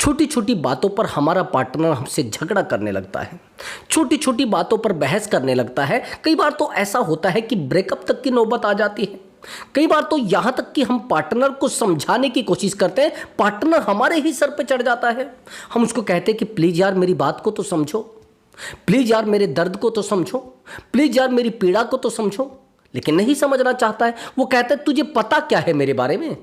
छोटी छोटी बातों पर हमारा पार्टनर हमसे झगड़ा करने लगता है, छोटी छोटी बातों पर बहस करने लगता है। कई बार तो ऐसा होता है कि ब्रेकअप तक की नौबत आ जाती है। कई बार तो यहाँ तक कि हम पार्टनर को समझाने की कोशिश करते हैं, पार्टनर हमारे ही सर पे चढ़ जाता है। हम उसको कहते हैं कि प्लीज़ यार मेरी बात को तो समझो, प्लीज़ यार मेरे दर्द को तो समझो, प्लीज़ यार मेरी पीड़ा को तो समझो, लेकिन नहीं समझना चाहता है। वो कहता है तुझे पता क्या है मेरे बारे में।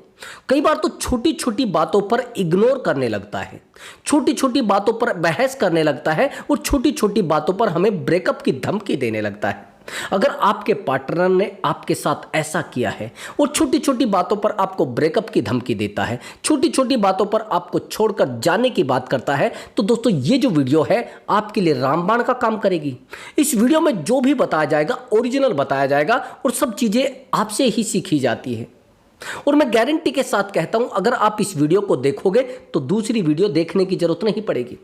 कई बार तो छोटी छोटी बातों पर इग्नोर करने लगता है, छोटी छोटी बातों पर बहस करने लगता है और छोटी छोटी बातों पर हमें ब्रेकअप की धमकी देने लगता है। अगर आपके पार्टनर ने आपके साथ ऐसा किया है और छोटी छोटी बातों पर आपको ब्रेकअप की धमकी देता है, छोटी छोटी बातों पर आपको छोड़कर जाने की बात करता है, तो दोस्तों ये जो वीडियो है आपके लिए रामबाण का काम करेगी। इस वीडियो में जो भी बताया जाएगा ओरिजिनल बताया जाएगा और सब चीज़ें आपसे ही सीखी जाती है। और मैं गारंटी के साथ कहता हूं, अगर आप इस वीडियो को देखोगे तो दूसरी वीडियो देखने की जरूरत नहीं पड़ेगी,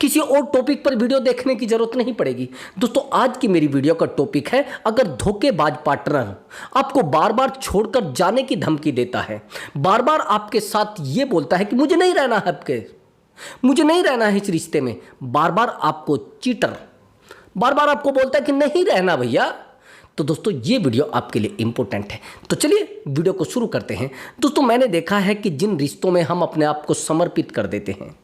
किसी और टॉपिक पर वीडियो देखने की जरूरत नहीं पड़ेगी। दोस्तों आज की मेरी वीडियो का टॉपिक है, अगर धोखेबाज पार्टनर आपको बार बार छोड़कर जाने की धमकी देता है, बार बार आपके साथ ये बोलता है कि मुझे नहीं रहना है आपके, मुझे नहीं रहना है इस रिश्ते में, बार बार आपको चीटर, बार बार आपको बोलता है कि नहीं रहना भैया, तो दोस्तों ये वीडियो आपके लिए इंपॉर्टेंट है। तो चलिए वीडियो को शुरू करते हैं। दोस्तों मैंने देखा है कि जिन रिश्तों में हम अपने आप को समर्पित कर देते हैं,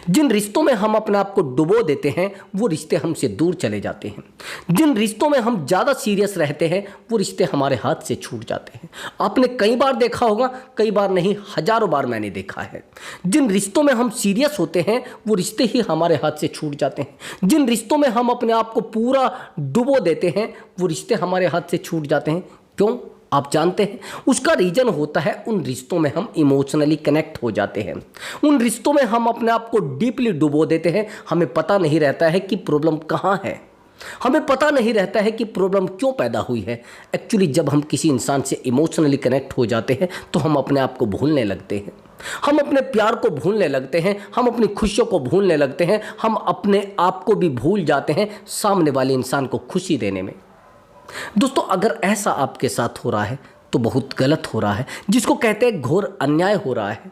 जिन रिश्तों में हम अपने आप को डुबो देते हैं, वो रिश्ते हमसे दूर चले जाते हैं। जिन रिश्तों में हम ज़्यादा सीरियस रहते हैं, वो रिश्ते हमारे हाथ से छूट जाते हैं। आपने कई बार देखा होगा, कई बार नहीं हजारों बार मैंने देखा है। जिन रिश्तों में हम सीरियस होते हैं, वो रिश्ते ही हमारे हाथ से छूट जाते हैं। जिन रिश्तों में हम अपने आप को पूरा डुबो देते हैं, वो रिश्ते हमारे हाथ से छूट जाते हैं। क्यों? आप जानते हैं उसका रीजन होता है, उन रिश्तों में हम इमोशनली कनेक्ट हो जाते हैं, उन रिश्तों में हम अपने आप को डीपली डुबो देते हैं। हमें पता नहीं रहता है कि प्रॉब्लम कहाँ है, हमें पता नहीं रहता है कि प्रॉब्लम क्यों पैदा हुई है। एक्चुअली जब हम किसी इंसान से इमोशनली कनेक्ट हो जाते हैं तो हम अपने आप को भूलने लगते हैं, हम अपने प्यार को भूलने लगते हैं, हम अपनी खुशियों को भूलने लगते हैं, हम अपने आप को भी भूल जाते हैं सामने वाले इंसान को खुशी देने में। दोस्तों अगर ऐसा आपके साथ हो रहा है तो बहुत गलत हो रहा है, जिसको कहते हैं घोर अन्याय हो रहा है।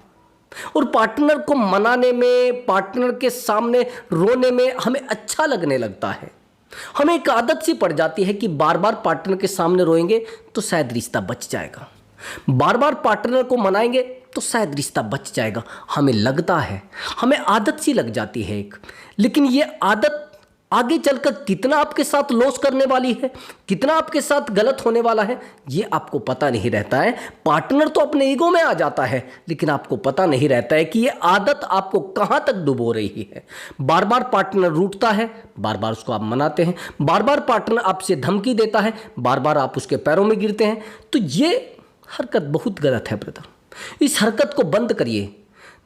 और पार्टनर को मनाने में, पार्टनर के सामने रोने में हमें अच्छा लगने लगता है। हमें एक आदत सी पड़ जाती है कि बार बार पार्टनर के सामने रोएंगे तो शायद रिश्ता बच जाएगा, बार बार पार्टनर को मनाएंगे तो शायद रिश्ता बच जाएगा। हमें लगता है, हमें आदत सी लग जाती है एक, लेकिन ये आदत आगे चलकर कितना आपके साथ लॉस करने वाली है, कितना आपके साथ गलत होने वाला है, ये आपको पता नहीं रहता है। पार्टनर तो अपने ईगो में आ जाता है, लेकिन आपको पता नहीं रहता है कि ये आदत आपको कहाँ तक डुबो रही है। बार बार पार्टनर रूठता है, बार बार उसको आप मनाते हैं, बार बार पार्टनर आपसे धमकी देता है, बार बार आप उसके पैरों में गिरते हैं, तो ये हरकत बहुत गलत है ब्रदर। इस हरकत को बंद करिए।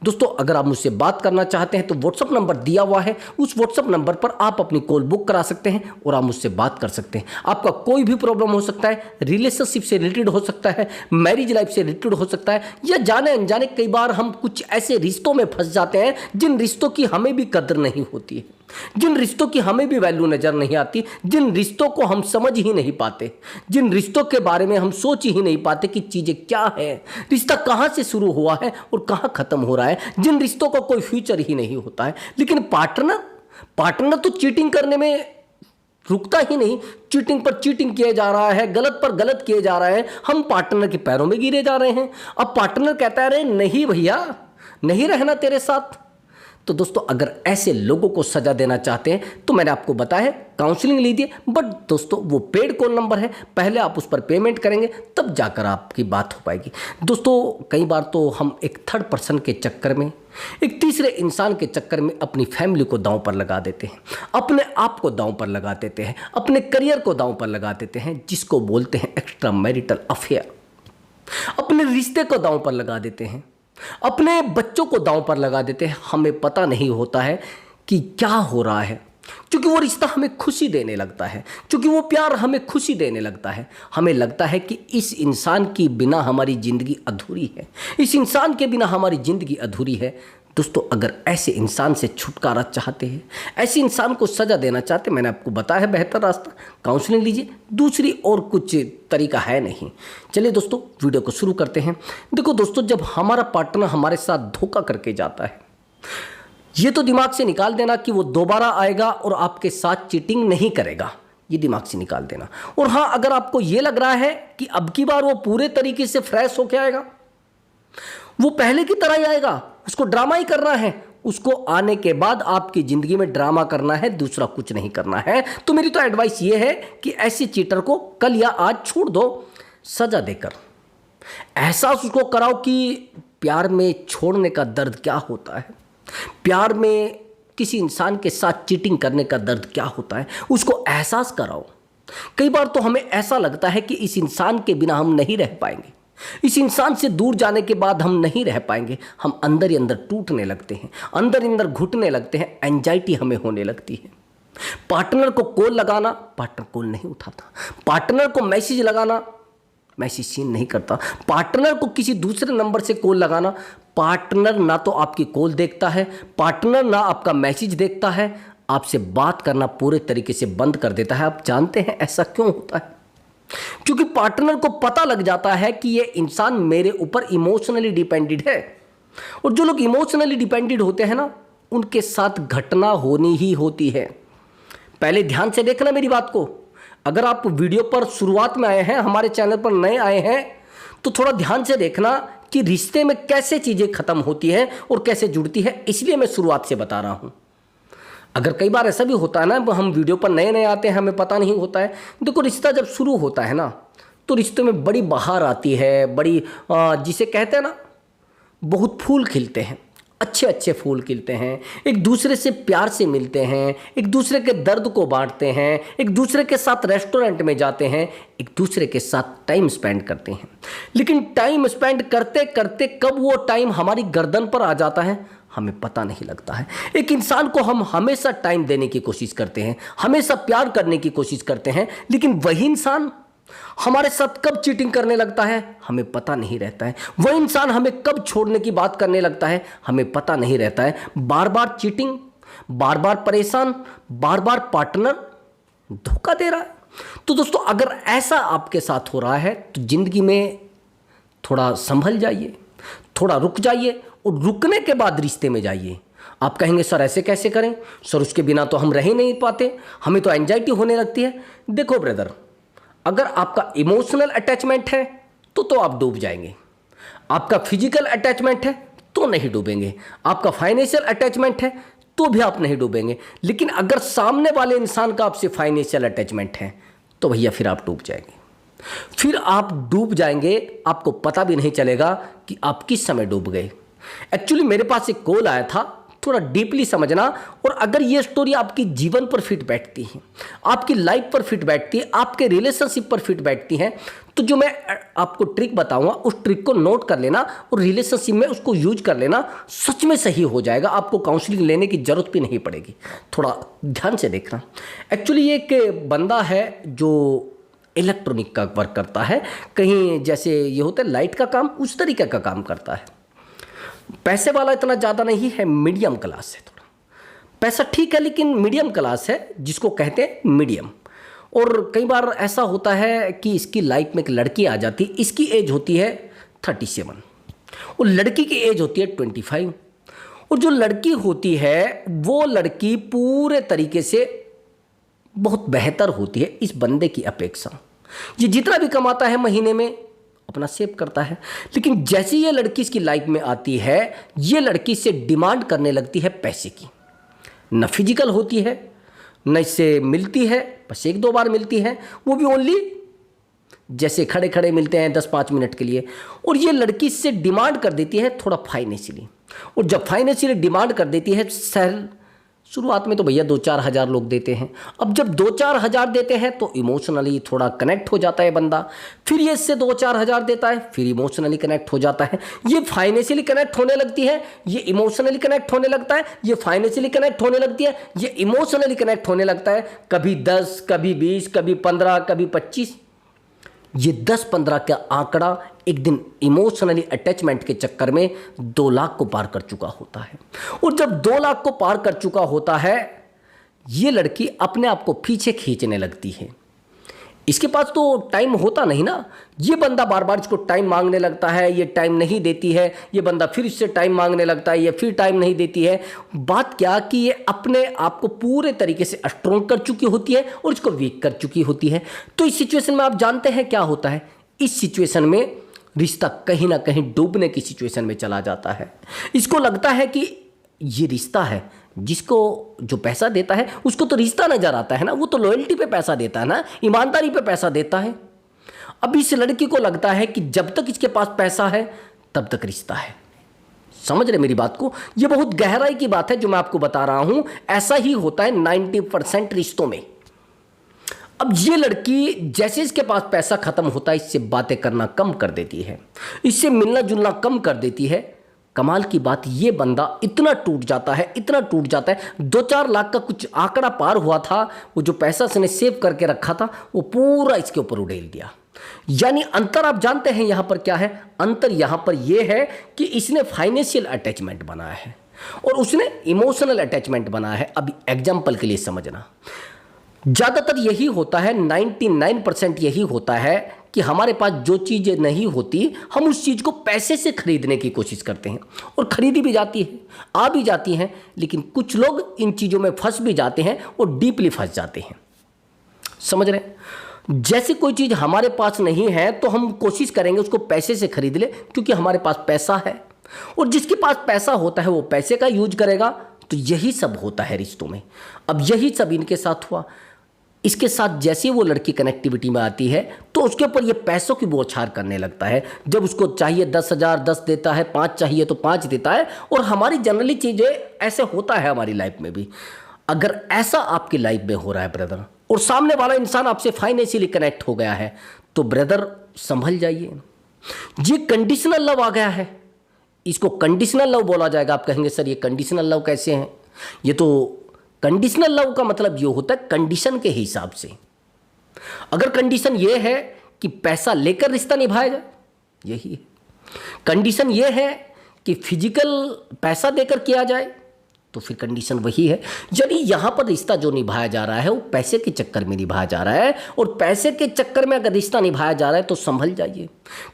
दोस्तों अगर आप मुझसे बात करना चाहते हैं तो व्हाट्सअप नंबर दिया हुआ है, उस व्हाट्सअप नंबर पर आप अपनी कॉल बुक करा सकते हैं और आप मुझसे बात कर सकते हैं। आपका कोई भी प्रॉब्लम हो सकता है, रिलेशनशिप से रिलेटेड हो सकता है, मैरिज लाइफ से रिलेटेड हो सकता है, या जाने अनजाने कई बार हम कुछ ऐसे रिश्तों में फंस जाते हैं जिन रिश्तों की हमें भी कदर नहीं होती है, जिन रिश्तों की हमें भी वैल्यू नजर नहीं आती, जिन रिश्तों को हम समझ ही नहीं पाते, जिन रिश्तों के बारे में हम सोच ही नहीं पाते कि चीजें क्या है, रिश्ता कहां से शुरू हुआ है और कहां खत्म हो रहा है, जिन रिश्तों का कोई फ्यूचर ही नहीं होता है। लेकिन पार्टनर तो चीटिंग करने में रुकता ही नहीं, चीटिंग पर चीटिंग किया जा रहा है, गलत पर गलत किए जा रहे हैं, हम पार्टनर के पैरों में गिरे जा रहे हैं। अब पार्टनर कहता है अरे नहीं भैया, नहीं रहना तेरे साथ। तो दोस्तों अगर ऐसे लोगों को सजा देना चाहते हैं तो मैंने आपको बताया काउंसलिंग लीजिए, बट दोस्तों वो पेड कॉल नंबर है, पहले आप उस पर पेमेंट करेंगे तब जाकर आपकी बात हो पाएगी। दोस्तों कई बार तो हम एक थर्ड पर्सन के चक्कर में, एक तीसरे इंसान के चक्कर में अपनी फैमिली को दांव पर लगा देते हैं, अपने आप को दांव पर लगा देते हैं, अपने करियर को दांव पर लगा देते हैं, जिसको बोलते हैं एक्स्ट्रा मैरिटल अफेयर। अपने रिश्ते को दांव पर लगा देते हैं, अपने बच्चों को दांव पर लगा देते हैं। हमें पता नहीं होता है कि क्या हो रहा है, क्योंकि वो रिश्ता हमें खुशी देने लगता है, क्योंकि वो प्यार हमें खुशी देने लगता है। हमें लगता है कि इस इंसान के बिना हमारी ज़िंदगी अधूरी है, इस इंसान के बिना हमारी ज़िंदगी अधूरी है। दोस्तों अगर ऐसे इंसान से छुटकारा चाहते हैं, ऐसे इंसान को सज़ा देना चाहते हैं, मैंने आपको बताया है बेहतर रास्ता, काउंसलिंग लीजिए, दूसरी और कुछ तरीका है नहीं। चलिए दोस्तों वीडियो को शुरू करते हैं। देखो दोस्तों, जब हमारा पार्टनर हमारे साथ धोखा करके जाता है, ये तो दिमाग से निकाल देना कि वो दोबारा आएगा और आपके साथ चीटिंग नहीं करेगा, ये दिमाग से निकाल देना। और हाँ, अगर आपको ये लग रहा है कि अब की बार वो पूरे तरीके से फ्रेश होके आएगा, वो पहले की तरह ही आएगा, उसको ड्रामा ही करना है, उसको आने के बाद आपकी जिंदगी में ड्रामा करना है, दूसरा कुछ नहीं करना है, तो मेरी तो एडवाइस ये है कि ऐसे चीटर को कल या आज छोड़ दो, सजा देकर एहसास उसको कराओ कि प्यार में छोड़ने का दर्द क्या होता है, प्यार में किसी इंसान के साथ चीटिंग करने का दर्द क्या होता है, उसको एहसास कराओ। कई बार तो हमें ऐसा लगता है कि इस इंसान के बिना हम नहीं रह पाएंगे, इस इंसान से दूर जाने के बाद हम नहीं रह पाएंगे, हम अंदर ही अंदर टूटने लगते हैं, अंदर ही अंदर घुटने लगते हैं, एंजाइटी हमें होने लगती है। पार्टनर को कॉल लगाना, पार्टनर कॉल नहीं उठाता, पार्टनर को मैसेज लगाना, मैसेज सीन नहीं करता, पार्टनर को किसी दूसरे नंबर से कॉल लगाना, पार्टनर ना तो आपकी कॉल देखता है, पार्टनर ना आपका मैसेज देखता है, आपसे बात करना पूरे तरीके से बंद कर देता है। आप जानते हैं ऐसा क्यों होता है? क्योंकि पार्टनर को पता लग जाता है कि ये इंसान मेरे ऊपर इमोशनली डिपेंडेड है, और जो लोग इमोशनली डिपेंडेड होते हैं ना, उनके साथ घटना होनी ही होती है। पहले ध्यान से देखना मेरी बात को, अगर आप वीडियो पर शुरुआत में आए हैं, हमारे चैनल पर नए आए हैं, तो थोड़ा ध्यान से देखना कि रिश्ते में कैसे चीज़ें खत्म होती है और कैसे जुड़ती है, इसलिए मैं शुरुआत से बता रहा हूँ। अगर कई बार ऐसा भी होता है ना, हम वीडियो पर नए नए आते हैं, हमें पता नहीं होता है। देखो, रिश्ता जब शुरू होता है ना, तो रिश्ते में बड़ी बहार आती है, बड़ी जिसे कहते हैं ना, बहुत फूल खिलते हैं, अच्छे अच्छे फूल खिलते हैं, एक दूसरे से प्यार से मिलते हैं, एक दूसरे के दर्द को बांटते हैं, एक दूसरे के साथ रेस्टोरेंट में जाते हैं, एक दूसरे के साथ टाइम स्पेंड करते हैं। लेकिन टाइम स्पेंड करते करते कब वो टाइम हमारी गर्दन पर आ जाता है, हमें पता नहीं लगता है। एक इंसान को हम हमेशा टाइम देने की कोशिश करते हैं, हमेशा प्यार करने की कोशिश करते हैं, लेकिन वही इंसान हमारे साथ कब चीटिंग करने लगता है, हमें पता नहीं रहता है। वह इंसान हमें कब छोड़ने की बात करने लगता है, हमें पता नहीं रहता है। बार बार चीटिंग, बार बार परेशान, बार बार पार्टनर धोखा दे रहा है। तो दोस्तों, अगर ऐसा आपके साथ हो रहा है तो जिंदगी में थोड़ा संभल जाइए, थोड़ा रुक जाइए, और रुकने के बाद रिश्ते में जाइए। आप कहेंगे सर ऐसे कैसे करें, सर उसके बिना तो हम रह ही नहीं पाते, हमें तो एंजाइटी होने लगती है। देखो ब्रदर, अगर आपका इमोशनल अटैचमेंट है तो आप डूब जाएंगे, आपका फिजिकल अटैचमेंट है तो नहीं डूबेंगे, आपका फाइनेंशियल अटैचमेंट है तो भी आप नहीं डूबेंगे। लेकिन अगर सामने वाले इंसान का आपसे फाइनेंशियल अटैचमेंट है तो भैया फिर आप डूब जाएंगे, फिर आप डूब जाएंगे, आपको पता भी नहीं चलेगा कि आप किस समय डूब गए। एक्चुअली मेरे पास एक कॉल आया था, थोड़ा डीपली समझना, और अगर ये स्टोरी आपकी जीवन पर फिट बैठती है, आपकी लाइफ पर फिट बैठती है, आपके रिलेशनशिप पर फिट बैठती है, तो जो मैं आपको ट्रिक बताऊंगा उस ट्रिक को नोट कर लेना और रिलेशनशिप में उसको यूज कर लेना, सच में सही हो जाएगा, आपको काउंसलिंग लेने की जरूरत भी नहीं पड़ेगी। थोड़ा ध्यान से देखना। एक्चुअली ये एक बंदा है जो इलेक्ट्रॉनिक का वर्क करता है, कहीं जैसे ये होता है लाइट का काम, उस तरीके का काम करता है। पैसे वाला इतना ज़्यादा नहीं है, मीडियम क्लास है, थोड़ा पैसा ठीक है लेकिन मीडियम क्लास है, जिसको कहते हैं मीडियम। और कई बार ऐसा होता है कि इसकी लाइफ में एक लड़की आ जाती है, इसकी एज होती है 37 और लड़की की एज होती है 25। और जो लड़की होती है वो लड़की पूरे तरीके से बहुत बेहतर होती है इस बंदे की अपेक्षा। ये जितना भी कमाता है महीने में अपना सेव करता है, लेकिन जैसे ये लड़की इसकी लाइफ में आती है, ये लड़की से डिमांड करने लगती है पैसे की। न फिजिकल होती है, न इससे मिलती है, बस 1-2 बार मिलती है, वो भी ओनली जैसे खड़े खड़े मिलते हैं 10-5 मिनट के लिए। और ये लड़की इससे डिमांड कर देती है थोड़ा फाइनेंशियली, और जब फाइनेंशियली डिमांड कर देती है, शुरुआत में तो भैया 2-4 हज़ार लोग देते हैं। अब जब 2-4 हज़ार देते हैं तो इमोशनली थोड़ा कनेक्ट हो जाता है बंदा, फिर ये इससे 2-4 हज़ार देता है, फिर इमोशनली कनेक्ट हो जाता है, ये फाइनेंशियली कनेक्ट होने लगती है, ये इमोशनली कनेक्ट होने लगता है, ये फाइनेंशियली कनेक्ट होने लगती है, ये इमोशनली कनेक्ट होने लगता है। कभी 10, कभी 20, कभी 15, कभी 25। ये 10-15 का आंकड़ा एक दिन इमोशनली अटैचमेंट के चक्कर में 2 लाख को पार कर चुका होता है। और जब 2 लाख को पार कर चुका होता है, ये लड़की अपने आप को पीछे खींचने लगती है। इसके पास तो टाइम होता नहीं ना। ये बंदा बार बार इसको टाइम मांगने लगता है, ये टाइम नहीं देती है, ये बंदा फिर इससे टाइम मांगने लगता है, ये फिर टाइम नहीं देती है। बात क्या कि ये अपने आप को पूरे तरीके से स्ट्रॉन्ग कर चुकी होती है और इसको वीक कर चुकी होती है। तो इस सिचुएशन में आप जानते हैं क्या होता है, इस सिचुएशन में रिश्ता कहीं ना कहीं डूबने की सिचुएशन में चला जाता है। इसको लगता है कि ये रिश्ता है, जिसको जो पैसा देता है उसको तो रिश्ता नजर आता है ना, वो तो लॉयल्टी पे पैसा देता है ना, ईमानदारी पे पैसा देता है। अब इस लड़की को लगता है कि जब तक इसके पास पैसा है तब तक रिश्ता है। समझ रहे मेरी बात को? ये बहुत गहराई की बात है जो मैं आपको बता रहा हूं। ऐसा ही होता है 90% रिश्तों में। अब ये लड़की जैसे इसके पास पैसा खत्म होता है, इससे बातें करना कम कर देती है, इससे मिलना जुलना कम कर देती है। कमाल की बात, ये बंदा इतना टूट जाता है, इतना टूट जाता है, 2-4 लाख का कुछ आंकड़ा पार हुआ था, वो जो पैसा इसने सेव करके रखा था वो पूरा इसके ऊपर उड़ेल दिया। यानी अंतर आप जानते हैं यहां पर क्या है? अंतर यहां पर यह है कि इसने फाइनेंशियल अटैचमेंट बनाया है और उसने इमोशनल अटैचमेंट बनाया है। अभी एग्जाम्पल के लिए समझना, ज़्यादातर यही होता है, 99% यही होता है कि हमारे पास जो चीज़ें नहीं होती हम उस चीज़ को पैसे से खरीदने की कोशिश करते हैं और खरीदी भी जाती है, आ भी जाती हैं। लेकिन कुछ लोग इन चीज़ों में फंस भी जाते हैं और डीपली फंस जाते हैं। समझ रहे हैं? जैसे कोई चीज़ हमारे पास नहीं है तो हम कोशिश करेंगे उसको पैसे से खरीद ले, क्योंकि हमारे पास पैसा है, और जिसके पास पैसा होता है वो पैसे का यूज करेगा। तो यही सब होता है रिश्तों में। अब यही सब इनके साथ हुआ। इसके साथ जैसे वो लड़की कनेक्टिविटी में आती है तो उसके ऊपर ये पैसों की बौछार करने लगता है। जब उसको चाहिए 10,000 10 देता है, 5 चाहिए तो 5 देता है। और हमारी जनरली चीज़ें ऐसे होता है हमारी लाइफ में भी। अगर ऐसा आपकी लाइफ में हो रहा है ब्रदर, और सामने वाला इंसान आपसे फाइनेंशियली कनेक्ट हो गया है, तो ब्रदर संभल जाइए। ये कंडीशनल लव आ गया है, इसको कंडीशनल लव बोला जाएगा। आप कहेंगे सर ये कंडीशनल लव कैसे हैं? ये तो कंडीशनल लव का मतलब ये होता है कंडीशन के हिसाब से। अगर कंडीशन ये है कि पैसा लेकर रिश्ता निभाया जाए, यही है। कंडीशन ये है कि फिजिकल पैसा देकर किया जाए, तो फिर कंडीशन वही है। यानी यहां पर रिश्ता जो निभाया जा रहा है वो पैसे के चक्कर में निभाया जा रहा है, और पैसे के चक्कर में अगर रिश्ता निभाया जा रहा है तो संभल जाइए।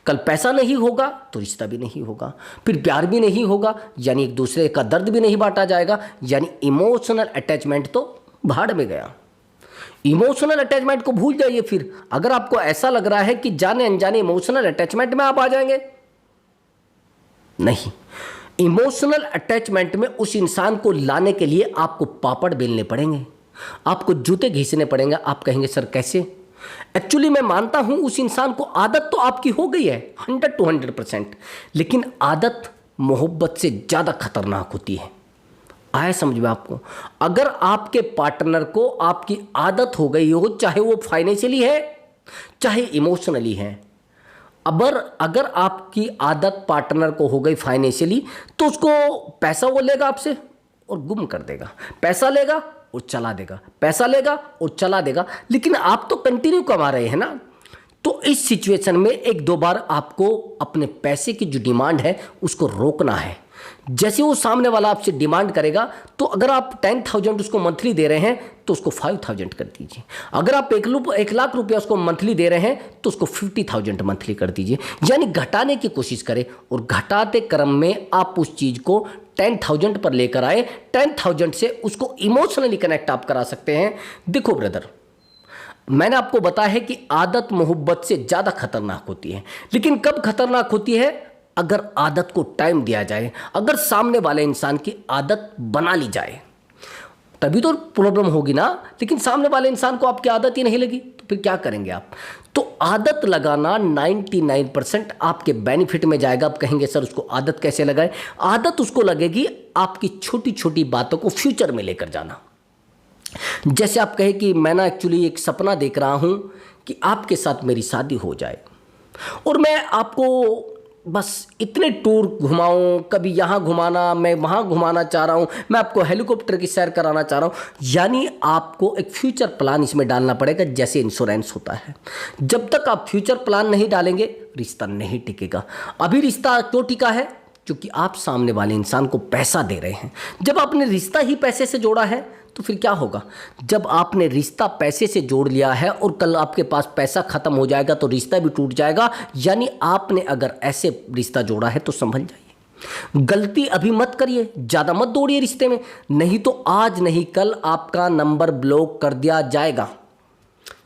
कल पैसा नहीं होगा तो रिश्ता भी नहीं होगा, फिर प्यार भी नहीं होगा, यानी एक दूसरे का दर्द भी नहीं बांटा जाएगा। यानी इमोशनल अटैचमेंट तो भाड़ में गया। इमोशनल अटैचमेंट को भूल जाइए। फिर अगर आपको ऐसा लग रहा है कि जाने अनजाने इमोशनल अटैचमेंट में आप आ जाएंगे, नहीं। इमोशनल अटैचमेंट में उस इंसान को लाने के लिए आपको पापड़ बेलने पड़ेंगे, आपको जूते घिसने पड़ेंगे। आप कहेंगे सर कैसे? एक्चुअली मैं मानता हूं उस इंसान को आदत तो आपकी हो गई है 100% लेकिन आदत मोहब्बत से ज़्यादा खतरनाक होती है। आया समझ में आपको? अगर आपके पार्टनर को आपकी आदत हो गई हो, चाहे वो फाइनेंशियली है चाहे इमोशनली है, अगर आपकी आदत पार्टनर को हो गई फाइनेंशियली, तो उसको पैसा वो लेगा आपसे और गुम कर देगा। पैसा लेगा और चला देगा, पैसा लेगा और चला देगा। लेकिन आप तो कंटिन्यू कमा रहे हैं ना। तो इस सिचुएशन में 1-2 बार आपको अपने पैसे की जो डिमांड है उसको रोकना है। जैसे वो सामने वाला आपसे डिमांड करेगा, तो अगर आप 10,000 उसको मंथली दे रहे हैं तो उसको 5,000 कर दीजिए। अगर आप 1 लाख रुपया उसको मंथली दे रहे हैं तो उसको 50,000 मंथली कर दीजिए। यानी घटाने की कोशिश करें, और घटाते क्रम में आप उस चीज़ को 10,000 पर लेकर आए। 10,000 से उसको इमोशनली कनेक्ट आप करा सकते हैं। देखो ब्रदर, मैंने आपको बताया है कि आदत मोहब्बत से ज़्यादा खतरनाक होती है। लेकिन कब खतरनाक होती है? अगर आदत को टाइम दिया जाए, अगर सामने वाले इंसान की आदत बना ली जाए, तभी तो प्रॉब्लम होगी ना। लेकिन सामने वाले इंसान को आपकी आदत ही नहीं लगी तो फिर क्या करेंगे आप? तो आदत लगाना 99% आपके बेनिफिट में जाएगा। आप कहेंगे सर उसको आदत कैसे लगाए? आदत उसको लगेगी आपकी छोटी छोटी बातों को फ्यूचर में लेकर जाना। जैसे आप कहे कि मैं ना एक्चुअली एक सपना देख रहा हूं कि आपके साथ मेरी शादी हो जाए, और मैं आपको बस इतने टूर घुमाऊं, कभी यहाँ घुमाना, मैं वहाँ घुमाना चाह रहा हूँ, मैं आपको हेलीकॉप्टर की सैर कराना चाह रहा हूँ। यानी आपको एक फ्यूचर प्लान इसमें डालना पड़ेगा, जैसे इंश्योरेंस होता है। जब तक आप फ्यूचर प्लान नहीं डालेंगे रिश्ता नहीं टिकेगा। अभी रिश्ता क्यों टिका है? क्योंकि आप सामने वाले इंसान को पैसा दे रहे हैं। जब आपने रिश्ता ही पैसे से जोड़ा है तो फिर क्या होगा? जब आपने रिश्ता पैसे से जोड़ लिया है और कल आपके पास पैसा खत्म हो जाएगा तो रिश्ता भी टूट जाएगा। यानी आपने अगर ऐसे रिश्ता जोड़ा है तो संभल जाइए, गलती अभी मत करिए, ज़्यादा मत दौड़िए रिश्ते में, नहीं तो आज नहीं कल आपका नंबर ब्लॉक कर दिया जाएगा।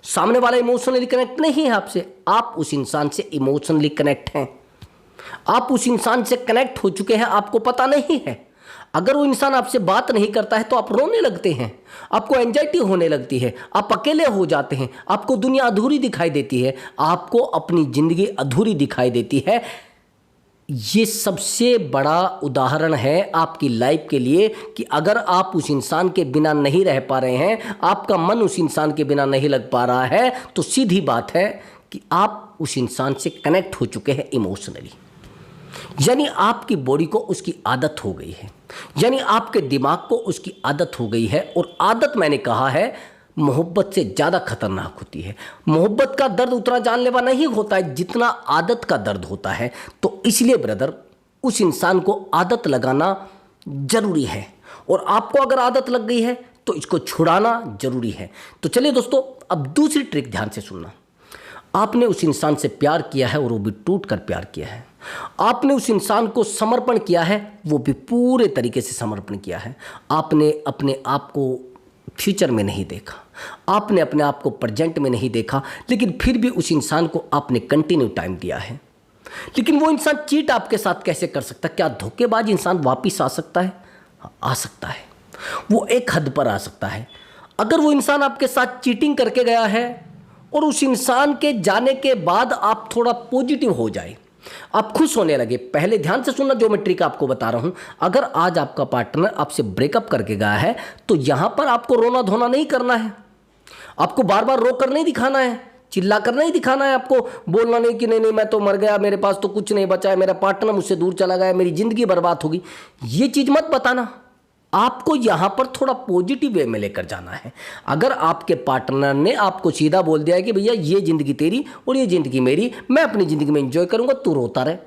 सामने वाला इमोशनली कनेक्ट नहीं है आपसे, आप उस इंसान से इमोशनली कनेक्ट हैं। आप उस इंसान से कनेक्ट हो चुके हैं, आपको पता नहीं है। अगर वो इंसान आपसे बात नहीं करता है तो आप रोने लगते हैं, आपको एंजाइटी होने लगती है, आप अकेले हो जाते हैं, आपको दुनिया अधूरी दिखाई देती है, आपको अपनी ज़िंदगी अधूरी दिखाई देती है। ये सबसे बड़ा उदाहरण है आपकी लाइफ के लिए कि अगर आप उस इंसान के बिना नहीं रह पा रहे हैं, आपका मन उस इंसान के बिना नहीं लग पा रहा है, तो सीधी बात है कि आप उस इंसान से कनेक्ट हो चुके हैं इमोशनली। यानी आपकी बॉडी को उसकी आदत हो गई है, यानी आपके दिमाग को उसकी आदत हो गई है। और आदत, मैंने कहा है, मोहब्बत से ज़्यादा खतरनाक होती है। मोहब्बत का दर्द उतना जानलेवा नहीं होता है जितना आदत का दर्द होता है। तो इसलिए ब्रदर, उस इंसान को आदत लगाना ज़रूरी है, और आपको अगर आदत लग गई है तो इसको छुड़ाना ज़रूरी है। तो चलिए दोस्तों, अब दूसरी ट्रिक ध्यान से सुनना। आपने उस इंसान से प्यार किया है और वो भी टूट कर प्यार किया है। आपने उस इंसान को समर्पण किया है, वो भी पूरे तरीके से समर्पण किया है। आपने अपने आप को फ्यूचर में नहीं देखा, आपने अपने आप को प्रेजेंट में नहीं देखा, लेकिन फिर भी उस इंसान को आपने कंटिन्यू टाइम दिया है। लेकिन वो इंसान चीट आपके साथ कैसे कर सकता है? क्या धोखेबाज इंसान वापिस आ सकता है? आ सकता है, वो एक हद पर आ सकता है। अगर वो इंसान आपके साथ चीटिंग करके गया है और उस इंसान के जाने के बाद आप थोड़ा पॉजिटिव हो जाए, आप खुश होने लगे। पहले ध्यान से सुनना जो मैं ट्रिक आपको बता रहा हूं। अगर आज आपका पार्टनर आपसे ब्रेकअप करके गया है तो यहां पर आपको रोना धोना नहीं करना है, आपको बार बार रो कर नहीं दिखाना है, चिल्ला कर नहीं दिखाना है, आपको बोलना नहीं कि नहीं नहीं मैं तो मर गया, मेरे पास तो कुछ नहीं बचा है, मेरा पार्टनर मुझसे दूर चला गया, मेरी जिंदगी बर्बाद होगी। ये चीज मत बताना, आपको यहां पर थोड़ा पॉजिटिव वे में लेकर जाना है। अगर आपके पार्टनर ने आपको सीधा बोल दिया है कि भैया ये जिंदगी तेरी और ये जिंदगी मेरी, मैं अपनी जिंदगी में एंजॉय करूंगा, तू रोता रहे।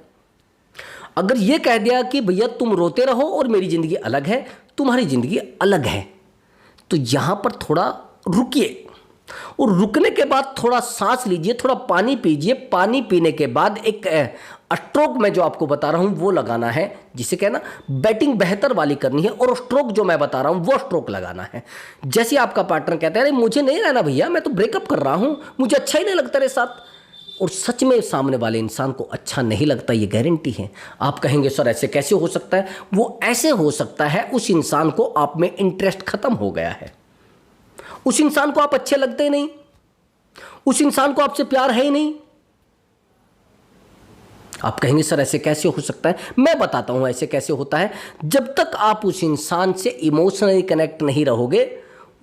अगर ये कह दिया कि भैया तुम रोते रहो और मेरी जिंदगी अलग है, तुम्हारी जिंदगी अलग है, तो यहां पर थोड़ा रुकिए, और रुकने के बाद थोड़ा सांस लीजिए, थोड़ा पानी पीजिए। पानी पीने के बाद एक स्ट्रोक मैं जो आपको बता रहा हूं वो लगाना है, जिसे कहना बैटिंग बेहतर वाली करनी है, और स्ट्रोक जो मैं बता रहा हूं वो स्ट्रोक लगाना है। जैसे आपका पार्टनर कहता है अरे मुझे नहीं रहना भैया, मैं तो ब्रेकअप कर रहा हूं, मुझे अच्छा ही नहीं लगता तेरे साथ, और सच में सामने वाले इंसान को अच्छा नहीं लगता, ये गारंटी है। आप कहेंगे सर ऐसे कैसे हो सकता है? वो ऐसे हो सकता है उस इंसान को आप में इंटरेस्ट खत्म हो गया है, उस इंसान को आप अच्छे लगते ही नहीं, उस इंसान को आपसे प्यार है ही नहीं। आप कहेंगे सर ऐसे कैसे हो सकता है? मैं बताता हूं ऐसे कैसे होता है। जब तक आप उस इंसान से इमोशनली कनेक्ट नहीं रहोगे,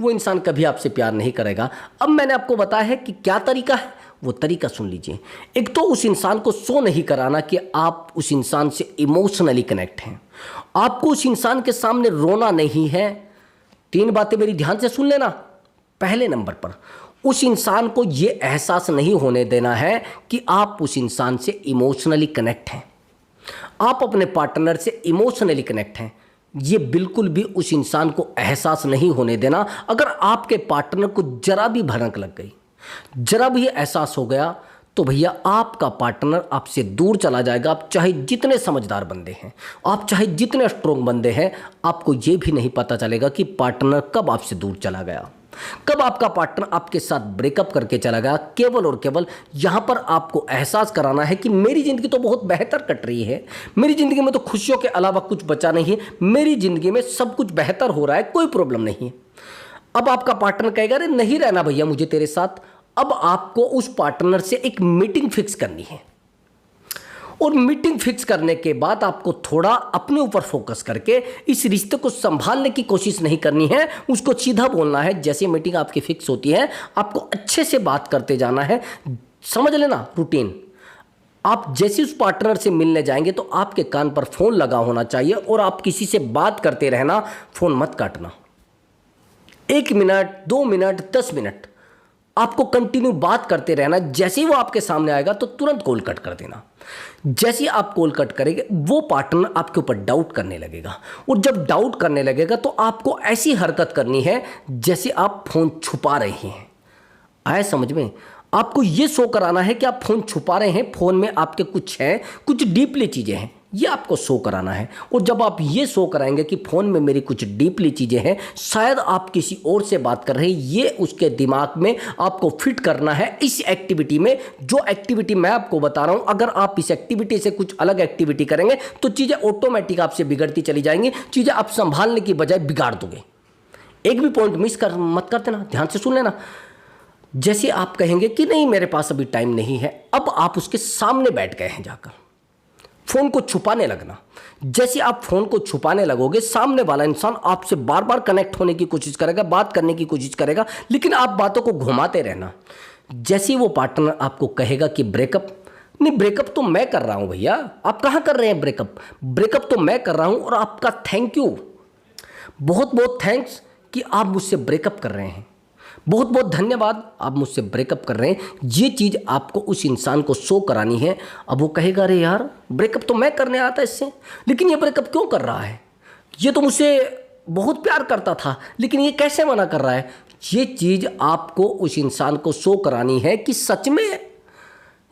वो इंसान कभी आपसे प्यार नहीं करेगा। अब मैंने आपको बताया है कि क्या तरीका है, वो तरीका सुन लीजिए। एक तो उस इंसान को शो नहीं कराना कि आप उस इंसान से इमोशनली कनेक्ट हैं, आपको उस इंसान के सामने रोना नहीं है। 3 बातें मेरी ध्यान से सुन लेना। पहले नंबर पर, उस इंसान को यह एहसास नहीं होने देना है कि आप उस इंसान से इमोशनली कनेक्ट हैं, आप अपने पार्टनर से इमोशनली कनेक्ट हैं। ये बिल्कुल भी उस इंसान को एहसास नहीं होने देना। अगर आपके पार्टनर को जरा भी भनक लग गई, जरा भी एहसास हो गया, तो भैया आपका पार्टनर आपसे दूर चला जाएगा। आप चाहे जितने समझदार बंदे हैं, आप चाहे जितने स्ट्रोंग बंदे हैं, आपको ये भी नहीं पता चलेगा कि पार्टनर कब आपसे दूर चला गया, कब आपका पार्टनर आपके साथ ब्रेकअप करके चला गया। केवल और केवल यहां पर आपको एहसास कराना है कि मेरी ज़िंदगी तो बहुत बेहतर कट रही है, मेरी ज़िंदगी में तो खुशियों के अलावा कुछ बचा नहीं है, मेरी ज़िंदगी में सब कुछ बेहतर हो रहा है, कोई प्रॉब्लम नहीं है। अब आपका पार्टनर कहेगा अरे नहीं रहना भैया मुझे तेरे साथ। अब आपको उस पार्टनर से एक मीटिंग फिक्स करनी है, और मीटिंग फिक्स करने के बाद आपको थोड़ा अपने ऊपर फोकस करके इस रिश्ते को संभालने की कोशिश नहीं करनी है, उसको सीधा बोलना है। जैसे मीटिंग आपकी फिक्स होती है, आपको अच्छे से बात करते जाना है। समझ लेना रूटीन। आप जैसे उस पार्टनर से मिलने जाएंगे तो आपके कान पर फोन लगा होना चाहिए, और आप किसी से बात करते रहना, फोन मत काटना। 1 मिनट, 2 मिनट, 10 मिनट आपको कंटिन्यू बात करते रहना। जैसे ही वो आपके सामने आएगा तो तुरंत कॉल कट कर देना। जैसे ही आप कॉल कट करेंगे वो पार्टनर आपके ऊपर डाउट करने लगेगा, और जब डाउट करने लगेगा तो आपको ऐसी हरकत करनी है जैसे आप फोन छुपा रहे हैं। आया समझ में? आपको ये शो कराना है कि आप फोन छुपा रहे हैं, फोन में आपके कुछ है, कुछ डीपली चीजें हैं, ये आपको शो कराना है। और जब आप ये शो कराएंगे कि फोन में मेरी कुछ डीपली चीजें हैं, शायद आप किसी और से बात कर रहे हैं, ये उसके दिमाग में आपको फिट करना है इस एक्टिविटी में। जो एक्टिविटी मैं आपको बता रहा हूं, अगर आप इस एक्टिविटी से कुछ अलग एक्टिविटी करेंगे तो चीजें ऑटोमेटिक आपसे बिगड़ती चली जाएंगी, चीजें आप संभालने की बजाय बिगाड़ दोगे। एक भी पॉइंट मिस मत कर देना, ध्यान से सुन लेना। जैसे आप कहेंगे कि नहीं मेरे पास अभी टाइम नहीं है, अब आप उसके सामने बैठ गए हैं, जाकर फोन को छुपाने लगना। जैसे आप फोन को छुपाने लगोगे, सामने वाला इंसान आपसे बार बार कनेक्ट होने की कोशिश करेगा, बात करने की कोशिश करेगा, लेकिन आप बातों को घुमाते रहना। जैसे ही वो पार्टनर आपको कहेगा कि ब्रेकअप, नहीं ब्रेकअप तो मैं कर रहा हूं भैया, आप कहां कर रहे हैं ब्रेकअप, ब्रेकअप तो मैं कर रहा हूं, और आपका थैंक यू, बहुत बहुत थैंक्स कि आप मुझसे ब्रेकअप कर रहे हैं, बहुत बहुत धन्यवाद आप मुझसे ब्रेकअप कर रहे हैं। ये चीज़ आपको उस इंसान को शो करानी है। अब वो कहेगा अरे यार ब्रेकअप तो मैं करने आता इससे, लेकिन ये ब्रेकअप क्यों कर रहा है, ये तो मुझसे बहुत प्यार करता था, लेकिन ये कैसे मना कर रहा है। ये चीज़ आपको उस इंसान को शो करानी है कि सच में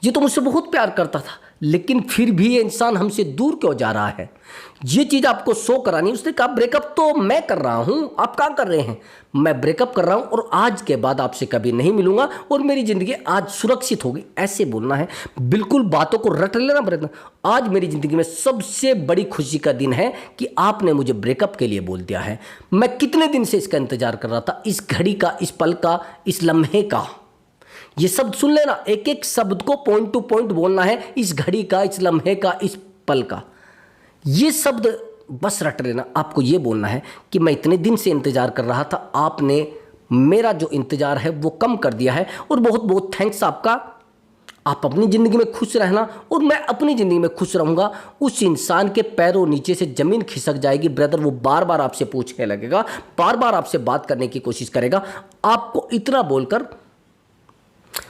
ये तो मुझसे बहुत प्यार करता था, लेकिन फिर भी ये इंसान हमसे दूर क्यों जा रहा है। ये चीज़ आपको शो करानी। उसने कहा ब्रेकअप तो मैं कर रहा हूँ, आप क्या कर रहे हैं, मैं ब्रेकअप कर रहा हूँ और आज के बाद आपसे कभी नहीं मिलूंगा और मेरी ज़िंदगी आज सुरक्षित होगी, ऐसे बोलना है। बिल्कुल बातों को रट लेना प्रयत्न। आज मेरी ज़िंदगी में सबसे बड़ी खुशी का दिन है कि आपने मुझे ब्रेकअप के लिए बोल दिया है। मैं कितने दिन से इसका इंतज़ार कर रहा था, इस घड़ी का, इस पल का, इस लम्हे का। ये शब्द सुन लेना, एक एक शब्द को पॉइंट टू पॉइंट बोलना है, इस घड़ी का, इस लम्हे का, इस पल का। ये शब्द बस रट लेना। आपको ये बोलना है कि मैं इतने दिन से इंतज़ार कर रहा था, आपने मेरा जो इंतज़ार है वो कम कर दिया है, और बहुत बहुत थैंक्स आपका। आप अपनी ज़िंदगी में खुश रहना और मैं अपनी ज़िंदगी में खुश रहूँगा। उस इंसान के पैरों नीचे से ज़मीन खिसक जाएगी ब्रदर। वो बार बार आपसे पूछने लगेगा, बार बार आपसे बात करने की कोशिश करेगा। आपको इतना बोलकर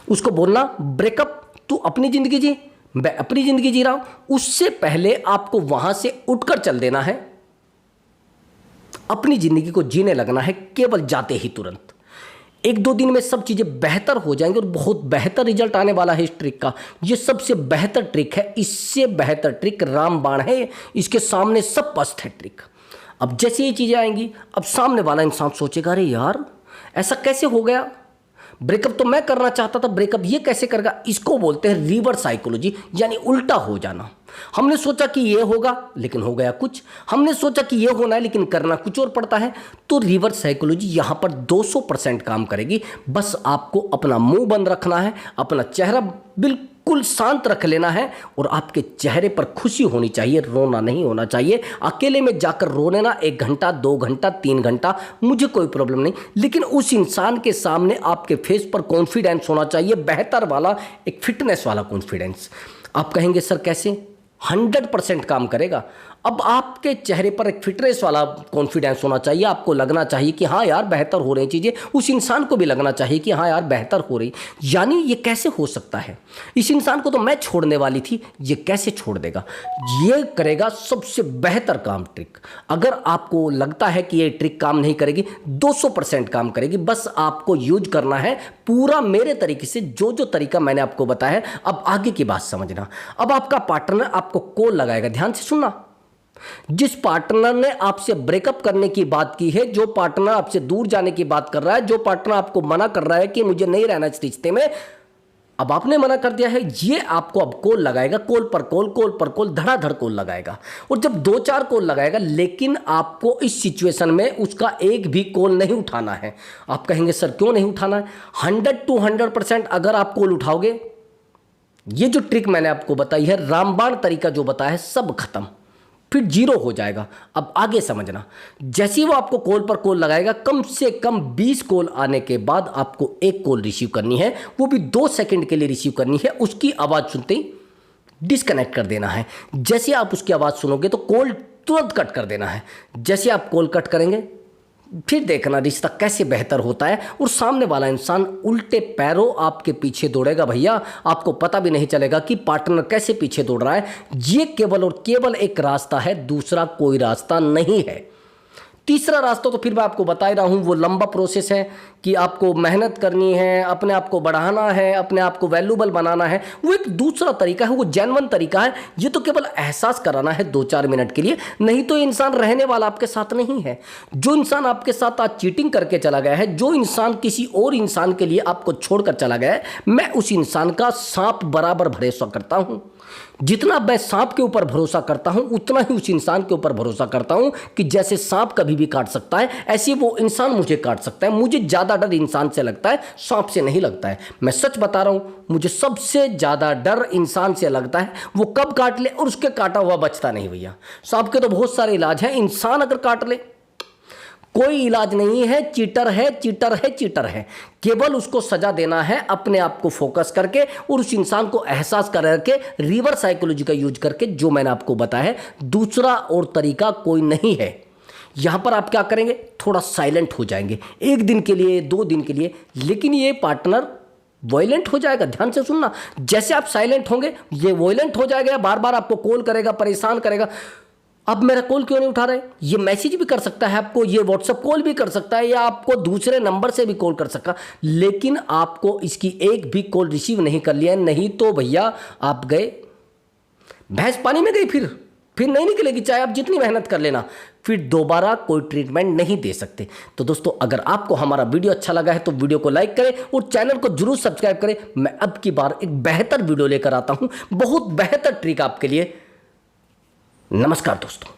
उसको बोलना ब्रेकअप तू अपनी ज़िंदगी जी, मैं अपनी ज़िंदगी जी रहा हूं। उससे पहले आपको वहां से उठकर चल देना है, अपनी ज़िंदगी को जीने लगना है। केवल जाते ही तुरंत 1-2 दिन में सब चीज़ें बेहतर हो जाएंगी और बहुत बेहतर रिजल्ट आने वाला है इस ट्रिक का। ये सबसे बेहतर ट्रिक है, इससे बेहतर ट्रिक रामबाण है, इसके सामने सब पस्त है ट्रिक। अब जैसे ये चीज़ें आएंगी, अब सामने वाला इंसान सोचेगा अरे यार ऐसा कैसे हो गया, ब्रेकअप तो मैं करना चाहता था, ब्रेकअप ये कैसे करेगा। इसको बोलते हैं रिवर्स साइकोलॉजी, यानी उल्टा हो जाना। हमने सोचा कि ये होगा लेकिन हो गया कुछ, हमने सोचा कि ये होना है लेकिन करना कुछ और पड़ता है। तो रिवर्स साइकोलॉजी यहाँ पर 200% काम करेगी। बस आपको अपना मुंह बंद रखना है, अपना चेहरा बिल्कुल शांत रख लेना है, और आपके चेहरे पर खुशी होनी चाहिए, रोना नहीं होना चाहिए। अकेले में जाकर रो लेना 1 घंटा, 2 घंटा, 3 घंटा, मुझे कोई प्रॉब्लम नहीं, लेकिन उस इंसान के सामने आपके फेस पर कॉन्फिडेंस होना चाहिए, बेहतर वाला, एक फिटनेस वाला कॉन्फिडेंस। आप कहेंगे सर कैसे, 100% काम करेगा। अब आपके चेहरे पर एक फिटनेस वाला कॉन्फिडेंस होना चाहिए। आपको लगना चाहिए कि हाँ यार बेहतर हो रही चीज़ें, उस इंसान को भी लगना चाहिए कि हाँ यार बेहतर हो रही। यानी ये कैसे हो सकता है, इस इंसान को तो मैं छोड़ने वाली थी, ये कैसे छोड़ देगा। ये करेगा सबसे बेहतर काम ट्रिक। अगर आपको लगता है कि ये ट्रिक काम नहीं करेगी, 200% काम करेगी। बस आपको यूज करना है पूरा मेरे तरीके से, जो जो तरीका मैंने आपको बताया है। अब आगे की बात समझना। अब आपका पार्टनर आपको कॉल लगाएगा, ध्यान से सुनना। जिस पार्टनर ने आपसे ब्रेकअप करने की बात की है, जो पार्टनर आपसे दूर जाने की बात कर रहा है, जो पार्टनर आपको मना कर रहा है कि मुझे नहीं रहना इस रिश्ते में, अब आपने मना कर दिया है, ये आपको अब कॉल लगाएगा, कॉल पर कॉल, कॉल पर कॉल, धड़ाधड़ कॉल लगाएगा। और जब 2-4 कॉल लगाएगा, लेकिन आपको इस सिचुएशन में उसका एक भी कॉल नहीं उठाना है। आप कहेंगे सर क्यों नहीं उठाना है। 100% अगर आप कॉल उठाओगे, ये जो ट्रिक मैंने आपको बताई है, रामबाण तरीका जो बताया है, सब खत्म, फिर 0 हो जाएगा। अब आगे समझना। जैसे ही वो आपको कॉल पर कॉल लगाएगा, कम से कम 20 कॉल आने के बाद आपको एक कॉल रिसीव करनी है, वो भी 2 सेकंड के लिए रिसीव करनी है। उसकी आवाज़ सुनते ही डिस्कनेक्ट कर देना है। जैसे आप उसकी आवाज़ सुनोगे तो कॉल तुरंत कट कर देना है। जैसे आप कॉल कट करेंगे, फिर देखना रिश्ता कैसे बेहतर होता है और सामने वाला इंसान उल्टे पैरों आपके पीछे दौड़ेगा भैया, आपको पता भी नहीं चलेगा कि पार्टनर कैसे पीछे दौड़ रहा है। ये केवल और केवल एक रास्ता है, दूसरा कोई रास्ता नहीं है। तीसरा रास्ता तो फिर मैं आपको बता ही रहा हूँ, वो लंबा प्रोसेस है कि आपको मेहनत करनी है, अपने आप को बढ़ाना है, अपने आप को वैल्यूबल बनाना है। वो एक दूसरा तरीका है, वो जेन्युइन तरीका है। ये तो केवल एहसास कराना है 2-4 मिनट के लिए, नहीं तो ये इंसान रहने वाला आपके साथ नहीं है। जो इंसान आपके साथ आज चीटिंग करके चला गया है, जो इंसान किसी और इंसान के लिए आपको छोड़कर चला गया है, मैं उस इंसान का सांप बराबर भरोसा करता हूँ। जितना मैं सांप के ऊपर भरोसा करता हूं उतना ही उस इंसान के ऊपर भरोसा करता हूं कि जैसे सांप कभी भी काट सकता है, ऐसे वो इंसान मुझे काट सकता है। मुझे ज़्यादा डर इंसान से लगता है, सांप से नहीं लगता है। मैं सच बता रहा हूं, मुझे सबसे ज़्यादा डर इंसान से लगता है। वो कब काट ले और उसके काटा हुआ बचता नहीं भैया। सांप के तो बहुत सारे इलाज हैं, इंसान अगर काट ले कोई इलाज नहीं है। चीटर है, चीटर है, चीटर है। केवल उसको सजा देना है अपने आप को फोकस करके और उस इंसान को एहसास करके, रिवर्स साइकोलॉजी का यूज करके, जो मैंने आपको बताया है। दूसरा और तरीका कोई नहीं है। यहां पर आप क्या करेंगे, थोड़ा साइलेंट हो जाएंगे 1 दिन के लिए, 2 दिन के लिए, लेकिन ये पार्टनर वॉयलेंट हो जाएगा। ध्यान से सुनना, जैसे आप साइलेंट होंगे ये वॉयलेंट हो जाएगा, बार बार आपको कॉल करेगा, परेशान करेगा। अब मेरा कॉल क्यों नहीं उठा रहे, ये मैसेज भी कर सकता है आपको, ये व्हाट्सएप कॉल भी कर सकता है, या आपको दूसरे नंबर से भी कॉल कर सकता, लेकिन आपको इसकी एक भी कॉल रिसीव नहीं कर लिया, नहीं तो भैया आप गए, भैंस पानी में गई, फिर नहीं निकलेगी, चाहे आप जितनी मेहनत कर लेना, फिर दोबारा कोई ट्रीटमेंट नहीं दे सकते। तो दोस्तों, अगर आपको हमारा वीडियो अच्छा लगा है तो वीडियो को लाइक करें और चैनल को जरूर सब्सक्राइब करें। मैं अब की बार एक बेहतर वीडियो लेकर आता हूं, बहुत बेहतर ट्रिक आपके लिए। नमस्कार दोस्तों।